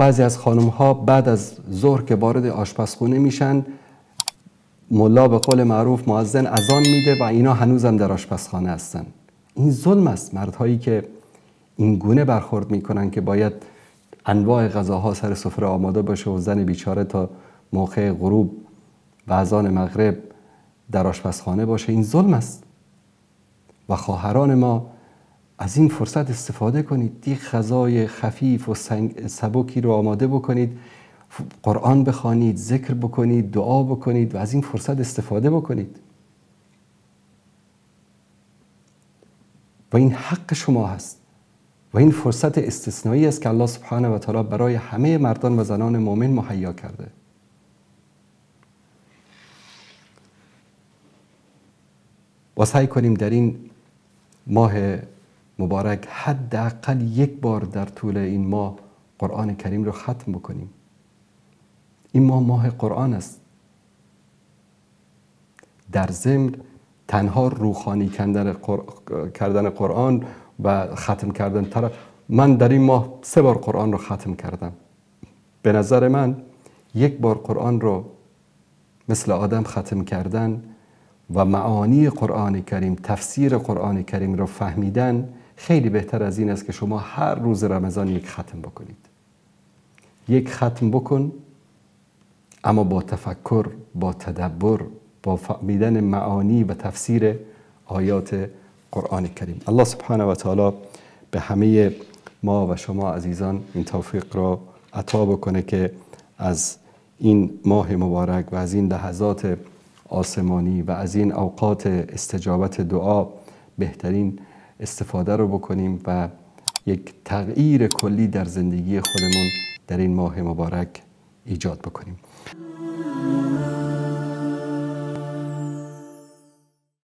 بعضی از خانم ها بعد از ظهر که وارد آشپزخونه میشن، ملا به قول معروف مؤذن اذان میده و اینا هنوزم در آشپزخانه هستن. این ظلم است. مردهایی که این گونه برخورد میکنن که باید انواع غذاها سر سفره آماده باشه و زن بیچاره تا موقع غروب و اذان مغرب در آشپزخانه باشه، این ظلم است. و خواهران ما از این فرصت استفاده کنید، یک غذای خفیف و سبکی رو آماده بکنید، قرآن بخوانید، ذکر بکنید، دعا بکنید و از این فرصت استفاده بکنید. و این حق شما هست و این فرصت استثنایی است که الله سبحانه و تعالی برای همه مردان و زنان مؤمن مهیا کرده. و سعی کنیم در این ماه مبارک حداقل یک بار در طول این ماه قرآن کریم رو ختم بکنیم. این ماه قرآن است. در ضمن تنها روحانی کردن قرآن و ختم کردن من در این ماه 3 بار قرآن رو ختم کردم. به نظر من یک بار قرآن رو مثل آدم ختم کردن و معانی قرآن کریم، تفسیر قرآن کریم رو فهمیدن خیلی بهتر از این است که شما هر روز رمضان یک ختم بکنید. یک ختم بکن، اما با تفکر، با تدبر، با فهمیدن معانی و تفسیر آیات قرآن کریم. الله سبحانه و تعالی به همه ما و شما عزیزان این توفیق را عطا بکنه که از این ماه مبارک و از این لحظات آسمانی و از این اوقات استجابت دعا بهترین استفاده رو بکنیم و یک تغییر کلی در زندگی خودمون در این ماه مبارک ایجاد بکنیم.